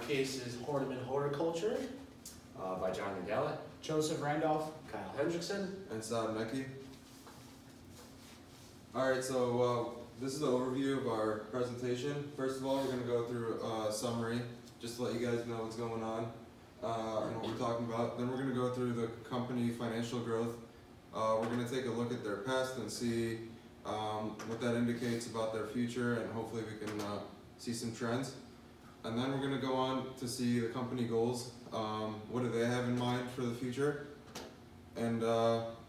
case is Horniman Horticulture. By Jonathan Gallant. Joseph Randolph. Kyle Hendrickson. And Saad Mekki. Alright, so this is the overview of our presentation. First of all, we're going to go through a summary, just to let you guys know what's going on and what we're talking about. Then we're going to go through the company financial growth. We're going to take a look at their past and see what that indicates about their future, and hopefully we can see some trends. And then we're going to go on to see the company goals. What do they have in mind for the future? And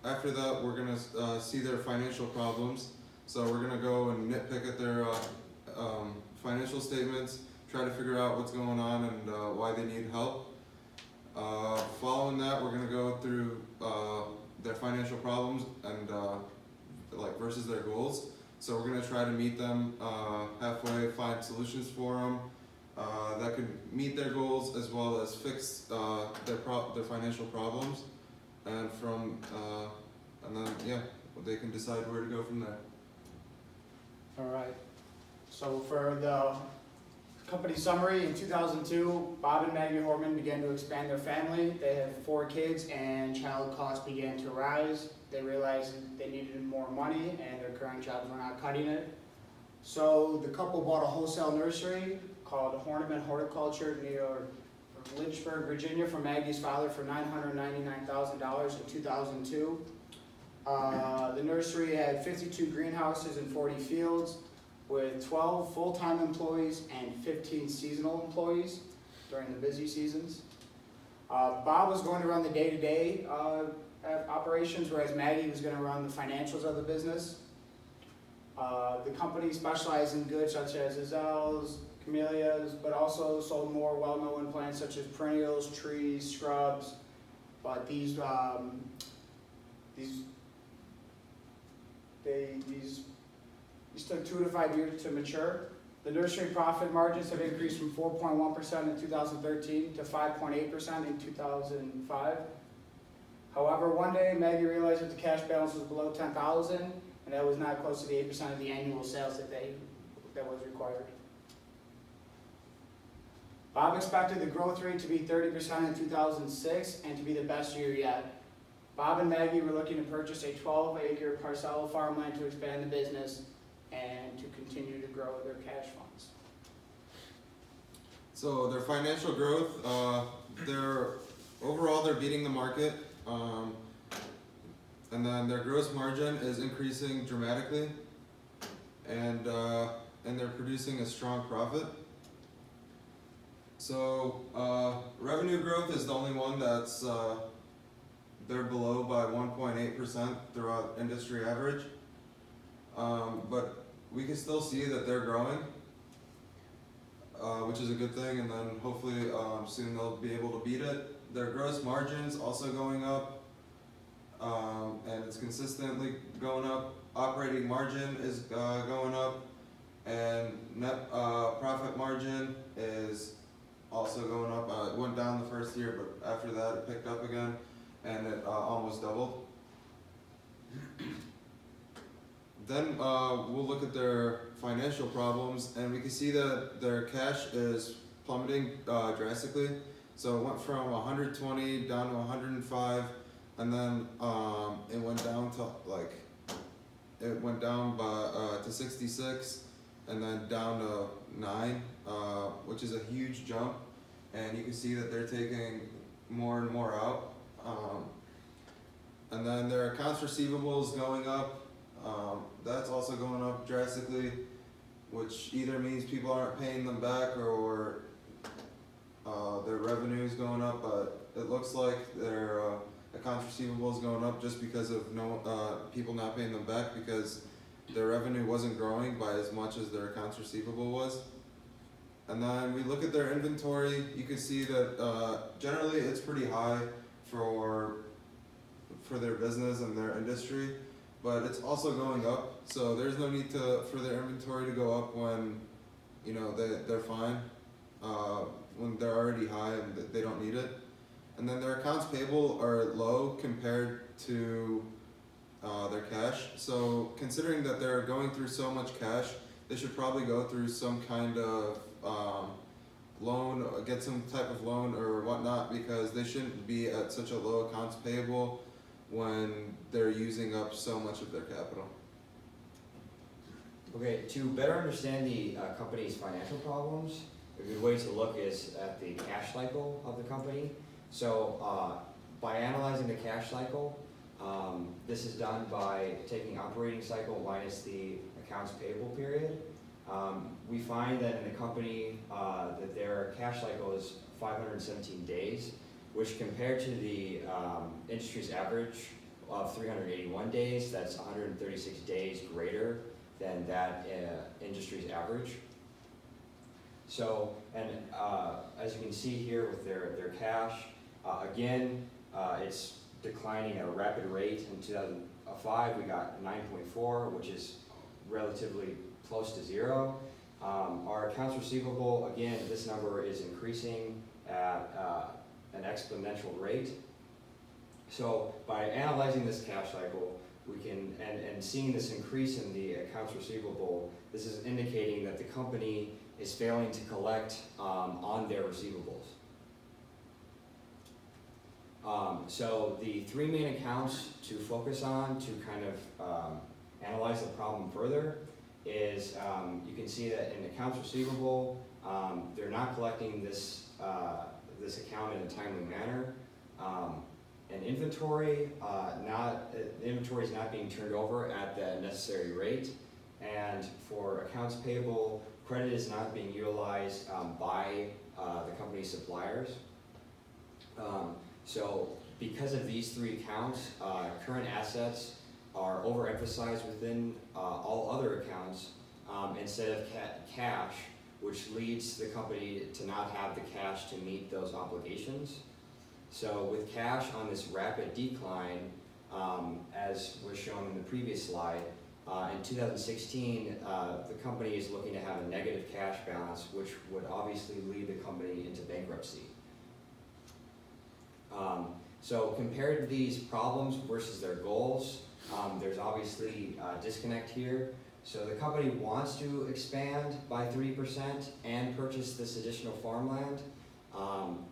after that, we're going to see their financial problems. So we're going to go and nitpick at their financial statements, try to figure out what's going on and why they need help. Following that, we're going to go through their financial problems and versus their goals. So we're going to try to meet them halfway, find solutions for them that could meet their goals as well as fix their financial problems. And then they can decide where to go from there. All right. So for the company summary, in 2002, Bob and Maggie Horniman began to expand their family. They had 4 kids, and child costs began to rise. They realized they needed more money, and their current jobs were not cutting it. So the couple bought a wholesale nursery called Horniman Horticulture near Lynchburg, Virginia, from Maggie's father for $999,000 in 2002. The nursery had 52 greenhouses and 40 fields with 12 full-time employees and 15 seasonal employees during the busy seasons. Bob was going to run the day-to-day operations, whereas Maggie was going to run the financials of the business. The company specialized in goods such as azaleas, camellias, but also sold more well-known plants such as perennials, trees, shrubs. But these took 2 to 5 years to mature. The nursery profit margins have increased from 4.1% in 2013 to 5.8% in 2005. However, one day Maggie realized that the cash balance was below $10,000, and that was not close to the 8% of the annual sales that was required. Bob expected the growth rate to be 30% in 2006 and to be the best year yet. Bob and Maggie were looking to purchase a 12-acre parcel of farmland to expand the business and to continue to grow their cash funds. So their financial growth, overall they're beating the market, and then their gross margin is increasing dramatically, and they're producing a strong profit. So revenue growth is the only one that's they're below by 1.8% throughout industry average, but we can still see that they're growing, which is a good thing, and then hopefully soon they'll be able to beat it. Their gross margin's also going up, and it's consistently going up. Operating margin is going up, and net profit margin is also going up. It went down the first year, but after that it picked up again, and it almost doubled. Then we'll look at their financial problems, and we can see that their cash is plummeting drastically. So it went from 120 down to 105, and then it went down to 66, and then down to 9, which is a huge jump. And you can see that they're taking more and more out. And then their accounts receivable is going up. That's also going up drastically, which either means people aren't paying them back or their revenue is going up. But it looks like their accounts receivable is going up just because of people not paying them back, because their revenue wasn't growing by as much as their accounts receivable was. And then we look at their inventory. You can see that generally it's pretty high for their business and their industry, but it's also going up. So there's no need for their inventory to go up when they're fine, when they're already high and they don't need it. And then their accounts payable are low compared to their cash. So considering that they're going through so much cash, they should probably go through some kind of loan, get some type of loan or whatnot, because they shouldn't be at such a low accounts payable when they're using up so much of their capital. Okay, to better understand the company's financial problems, a good way to look is at the cash cycle of the company. So by analyzing the cash cycle, this is done by taking operating cycle minus the accounts payable period. We find that in the company that their cash cycle is 517 days, which compared to the industry's average of 381 days, that's 136 days greater than that industry's average. So, and as you can see here with their cash, again, it's declining at a rapid rate. In 2005, we got 9.4, which is relatively close to zero. Our accounts receivable, again, this number is increasing at an exponential rate. So by analyzing this cash cycle, we can, and seeing this increase in the accounts receivable, this is indicating that the company is failing to collect on their receivables. So the three main accounts to focus on to kind of analyze the problem further is you can see that in accounts receivable, they're not collecting this account in a timely manner. And inventory, inventory is not being turned over at the necessary rate. And for accounts payable, credit is not being utilized by the company's suppliers. So because of these three accounts, current assets are overemphasized within all other accounts instead of cash, which leads the company to not have the cash to meet those obligations. So with cash on this rapid decline, as was shown in the previous slide, in 2016, the company is looking to have a negative cash balance, which would obviously lead the company into bankruptcy. So compared to these problems versus their goals, there's obviously a disconnect here. So the company wants to expand by 3% and purchase this additional farmland.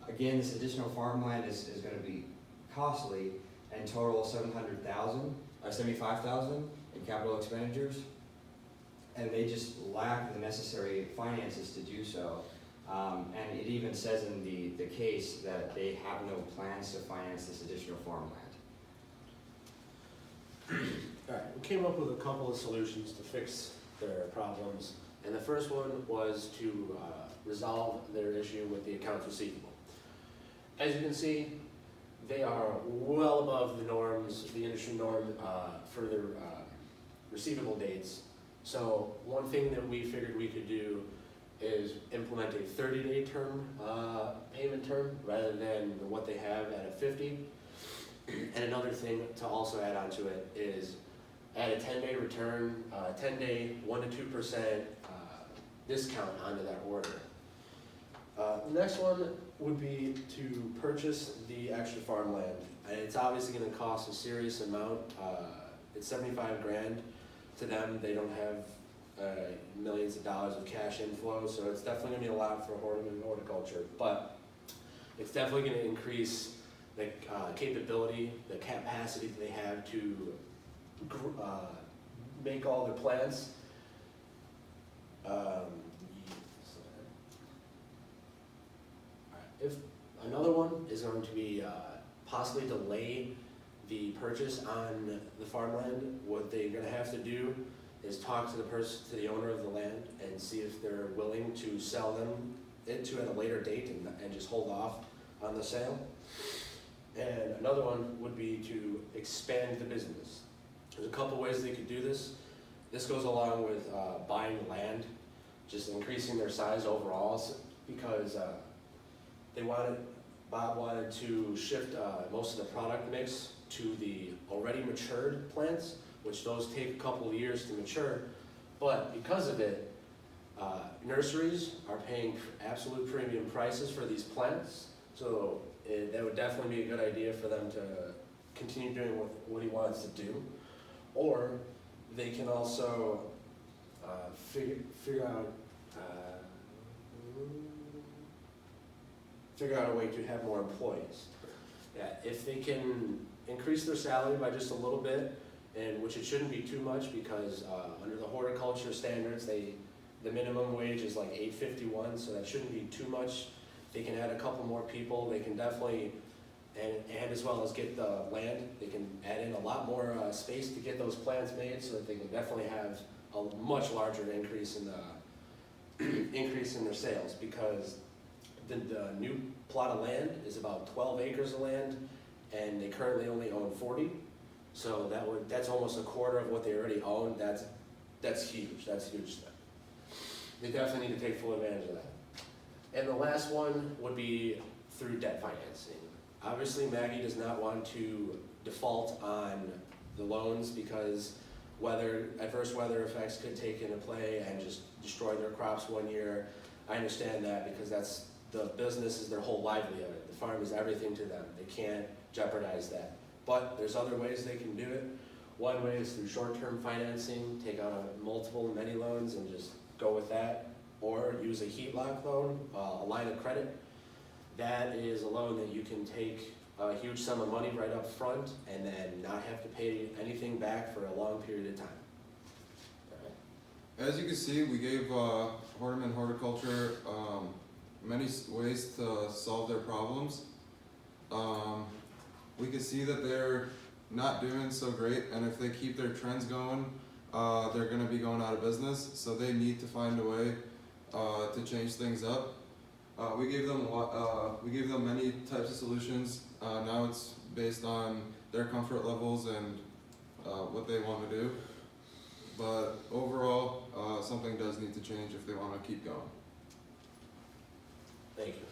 Again, this additional farmland is going to be costly, and total $75,000 in capital expenditures, and they just lack the necessary finances to do so. And it even says in the case that they have no plans to finance this additional farmland. Alright, we came up with a couple of solutions to fix their problems, and the first one was to resolve their issue with the accounts receivable. As you can see, they are well above the norms, the industry norm for their receivable dates. So one thing that we figured we could do is implement a 30-day term, payment term, rather than what they have at a 50. And another thing to also add on to it is add a 10-day return, 10-day 1 to 2% discount onto that order. The next one would be to purchase the extra farmland. And it's obviously going to cost a serious amount. It's 75 grand to them. They don't have millions of dollars of cash inflow, so it's definitely going to be a lot for Horniman Horticulture. But it's definitely going to increase the capability, the capacity that they have to make all their plants. If another one is going to be possibly delay the purchase on the farmland, what they're going to have to do is talk to the owner of the land and see if they're willing to sell them it at a later date and just hold off on the sale. And another one would be to expand the business. There's a couple ways they could do this. This goes along with buying land, just increasing their size overall, because Bob wanted to shift most of the product mix to the already matured plants, which those take a couple of years to mature. But because of it, nurseries are paying absolute premium prices for these plants. So that would definitely be a good idea for them to continue doing what he wants to do. Or they can also figure out figure out a way to have more employees. Yeah, if they can increase their salary by just a little bit, and which it shouldn't be too much because under the horticulture standards, the minimum wage is like $8.51, so that shouldn't be too much. They can add a couple more people. They can definitely, and as well as get the land, they can add in a lot more space to get those plants made, so that they can definitely have a much larger increase in the increase in their sales, because the new plot of land is about 12 acres of land, and they currently only own 40. So that's almost a quarter of what they already own. That's huge. That's huge stuff. They definitely need to take full advantage of that. And the last one would be through debt financing. Obviously, Maggie does not want to default on the loans because adverse weather effects could take into play and just destroy their crops one year. I understand that because the business is their whole livelihood. The farm is everything to them. They can't jeopardize that. But there's other ways they can do it. One way is through short-term financing, take out many loans and just go with that. Or use a heat lock loan, a line of credit. That is a loan that you can take a huge sum of money right up front and then not have to pay anything back for a long period of time. As you can see, we gave Horniman Horticulture many ways to solve their problems. We can see that they're not doing so great, and if they keep their trends going, they're going to be going out of business. So they need to find a way to change things up. We gave them many types of solutions. Now it's based on their comfort levels and what they want to do. But overall, something does need to change if they want to keep going. Thank you.